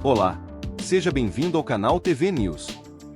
Olá! Seja bem-vindo ao canal TV News.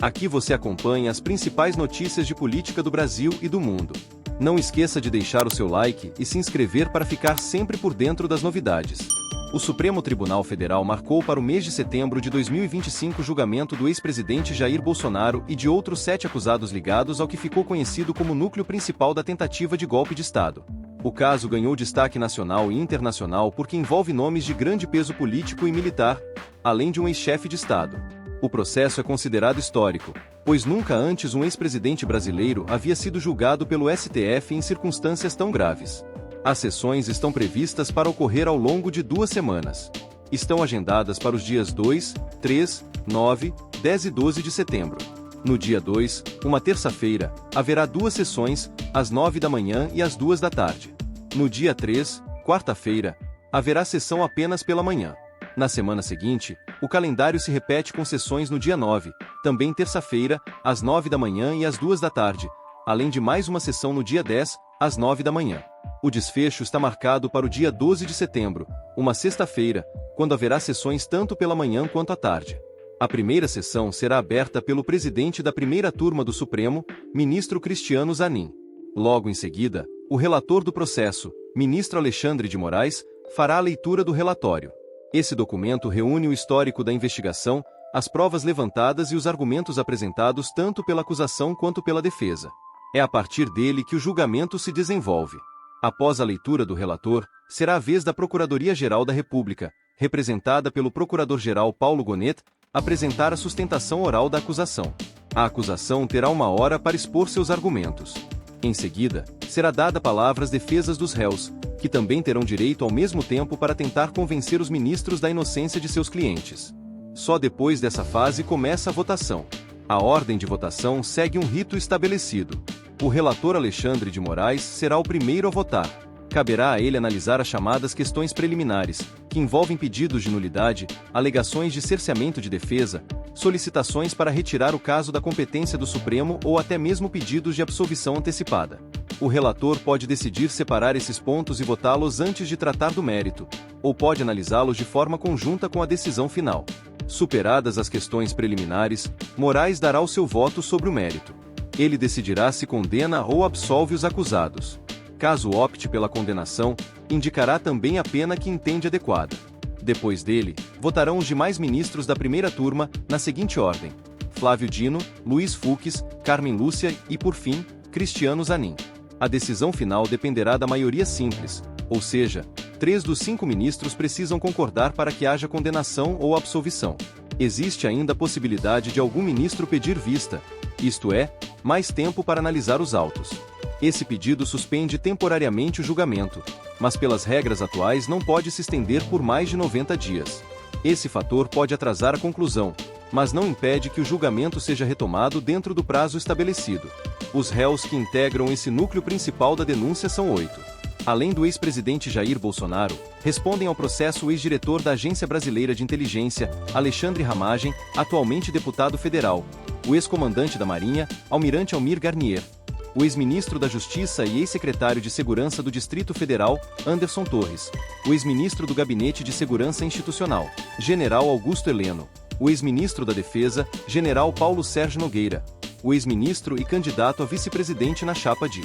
Aqui você acompanha as principais notícias de política do Brasil e do mundo. Não esqueça de deixar o seu like e se inscrever para ficar sempre por dentro das novidades. O Supremo Tribunal Federal marcou para o mês de setembro de 2025 o julgamento do ex-presidente Jair Bolsonaro e de outros 7 acusados ligados ao que ficou conhecido como núcleo principal da tentativa de golpe de Estado. O caso ganhou destaque nacional e internacional porque envolve nomes de grande peso político e militar, além de um ex-chefe de Estado. O processo é considerado histórico, pois nunca antes um ex-presidente brasileiro havia sido julgado pelo STF em circunstâncias tão graves. As sessões estão previstas para ocorrer ao longo de 2 semanas. Estão agendadas para os dias 2, 3, 9, 10 e 12 de setembro. No dia 2, uma terça-feira, haverá 2 sessões, às 9 da manhã e às 2 da tarde. No dia 3, quarta-feira, haverá sessão apenas pela manhã. Na semana seguinte, o calendário se repete com sessões no dia 9, também terça-feira, às 9 da manhã e às 2 da tarde, além de mais uma sessão no dia 10, às 9 da manhã. O desfecho está marcado para o dia 12 de setembro, uma sexta-feira, quando haverá sessões tanto pela manhã quanto à tarde. A primeira sessão será aberta pelo presidente da primeira turma do Supremo, ministro Cristiano Zanin. Logo em seguida, o relator do processo, ministro Alexandre de Moraes, fará a leitura do relatório. Esse documento reúne o histórico da investigação, as provas levantadas e os argumentos apresentados tanto pela acusação quanto pela defesa. É a partir dele que o julgamento se desenvolve. Após a leitura do relator, será a vez da Procuradoria-Geral da República, representada pelo Procurador-Geral Paulo Gonet, apresentar a sustentação oral da acusação. A acusação terá 1 hora para expor seus argumentos. Em seguida, será dada a palavra às defesas dos réus, que também terão direito ao mesmo tempo para tentar convencer os ministros da inocência de seus clientes. Só depois dessa fase começa a votação. A ordem de votação segue um rito estabelecido. O relator Alexandre de Moraes será o primeiro a votar. Caberá a ele analisar as chamadas questões preliminares, que envolvem pedidos de nulidade, alegações de cerceamento de defesa, solicitações para retirar o caso da competência do Supremo ou até mesmo pedidos de absolvição antecipada. O relator pode decidir separar esses pontos e votá-los antes de tratar do mérito, ou pode analisá-los de forma conjunta com a decisão final. Superadas as questões preliminares, Moraes dará o seu voto sobre o mérito. Ele decidirá se condena ou absolve os acusados. Caso opte pela condenação, indicará também a pena que entende adequada. Depois dele, votarão os demais ministros da primeira turma, na seguinte ordem: Flávio Dino, Luiz Fux, Carmen Lúcia e, por fim, Cristiano Zanin. A decisão final dependerá da maioria simples, ou seja, 3 dos 5 ministros precisam concordar para que haja condenação ou absolvição. Existe ainda a possibilidade de algum ministro pedir vista, isto é, mais tempo para analisar os autos. Esse pedido suspende temporariamente o julgamento, mas pelas regras atuais não pode se estender por mais de 90 dias. Esse fator pode atrasar a conclusão, mas não impede que o julgamento seja retomado dentro do prazo estabelecido. Os réus que integram esse núcleo principal da denúncia são 8. Além do ex-presidente Jair Bolsonaro, respondem ao processo o ex-diretor da Agência Brasileira de Inteligência, Alexandre Ramagem, atualmente deputado federal, o ex-comandante da Marinha, Almirante Almir Garnier, o ex-ministro da Justiça e ex-secretário de Segurança do Distrito Federal, Anderson Torres, o ex-ministro do Gabinete de Segurança Institucional, General Augusto Heleno, o ex-ministro da Defesa, General Paulo Sérgio Nogueira, o ex-ministro e candidato a vice-presidente na chapa de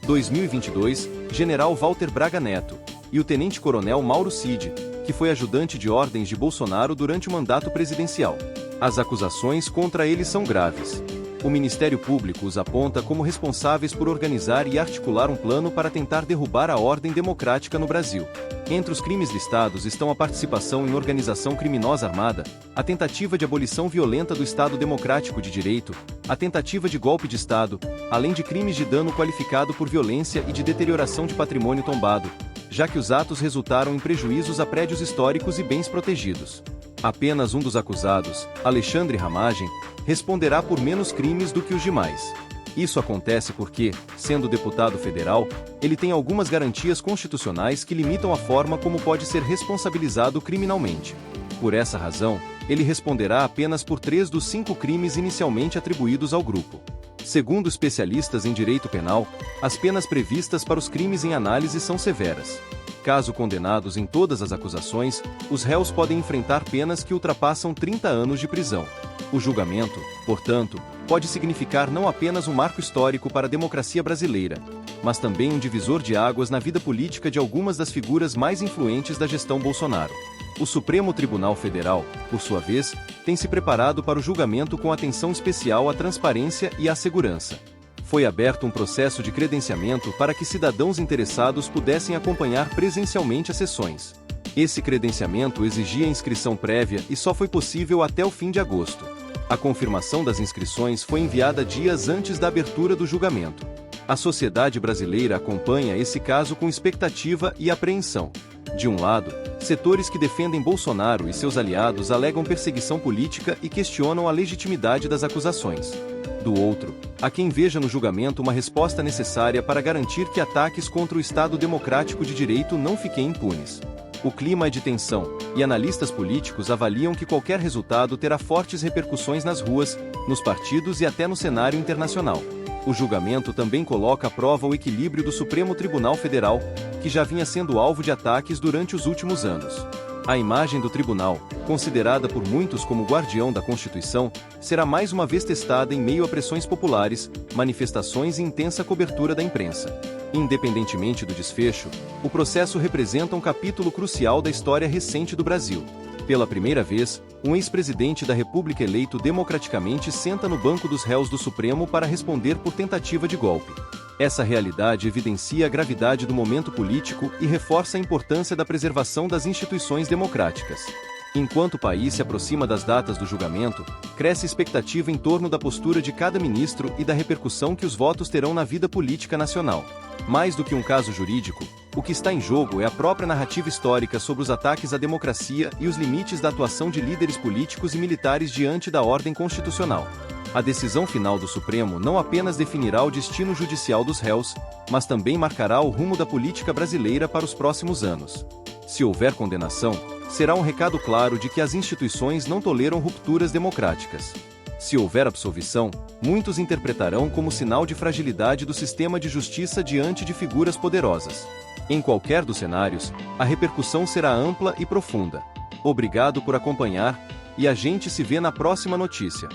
2022, General Walter Braga Neto, e o tenente-coronel Mauro Cid, que foi ajudante de ordens de Bolsonaro durante o mandato presidencial. As acusações contra eles são graves. O Ministério Público os aponta como responsáveis por organizar e articular um plano para tentar derrubar a ordem democrática no Brasil. Entre os crimes listados estão a participação em organização criminosa armada, a tentativa de abolição violenta do Estado Democrático de Direito, a tentativa de golpe de Estado, além de crimes de dano qualificado por violência e de deterioração de patrimônio tombado, já que os atos resultaram em prejuízos a prédios históricos e bens protegidos. Apenas um dos acusados, Alexandre Ramagem, responderá por menos crimes do que os demais. Isso acontece porque, sendo deputado federal, ele tem algumas garantias constitucionais que limitam a forma como pode ser responsabilizado criminalmente. Por essa razão, ele responderá apenas por 3 dos 5 crimes inicialmente atribuídos ao grupo. Segundo especialistas em direito penal, as penas previstas para os crimes em análise são severas. Caso condenados em todas as acusações, os réus podem enfrentar penas que ultrapassam 30 anos de prisão. O julgamento, portanto, pode significar não apenas um marco histórico para a democracia brasileira, mas também um divisor de águas na vida política de algumas das figuras mais influentes da gestão Bolsonaro. O Supremo Tribunal Federal, por sua vez, tem se preparado para o julgamento com atenção especial à transparência e à segurança. Foi aberto um processo de credenciamento para que cidadãos interessados pudessem acompanhar presencialmente as sessões. Esse credenciamento exigia inscrição prévia e só foi possível até o fim de agosto. A confirmação das inscrições foi enviada dias antes da abertura do julgamento. A sociedade brasileira acompanha esse caso com expectativa e apreensão. De um lado, setores que defendem Bolsonaro e seus aliados alegam perseguição política e questionam a legitimidade das acusações. Do outro, há quem veja no julgamento uma resposta necessária para garantir que ataques contra o Estado democrático de direito não fiquem impunes. O clima é de tensão, e analistas políticos avaliam que qualquer resultado terá fortes repercussões nas ruas, nos partidos e até no cenário internacional. O julgamento também coloca à prova o equilíbrio do Supremo Tribunal Federal, que já vinha sendo alvo de ataques durante os últimos anos. A imagem do tribunal, considerada por muitos como guardião da Constituição, será mais uma vez testada em meio a pressões populares, manifestações e intensa cobertura da imprensa. Independentemente do desfecho, o processo representa um capítulo crucial da história recente do Brasil. Pela primeira vez, um ex-presidente da República eleito democraticamente senta no banco dos réus do Supremo para responder por tentativa de golpe. Essa realidade evidencia a gravidade do momento político e reforça a importância da preservação das instituições democráticas. Enquanto o país se aproxima das datas do julgamento, cresce a expectativa em torno da postura de cada ministro e da repercussão que os votos terão na vida política nacional. Mais do que um caso jurídico, o que está em jogo é a própria narrativa histórica sobre os ataques à democracia e os limites da atuação de líderes políticos e militares diante da ordem constitucional. A decisão final do Supremo não apenas definirá o destino judicial dos réus, mas também marcará o rumo da política brasileira para os próximos anos. Se houver condenação, será um recado claro de que as instituições não toleram rupturas democráticas. Se houver absolvição, muitos interpretarão como sinal de fragilidade do sistema de justiça diante de figuras poderosas. Em qualquer dos cenários, a repercussão será ampla e profunda. Obrigado por acompanhar, e a gente se vê na próxima notícia.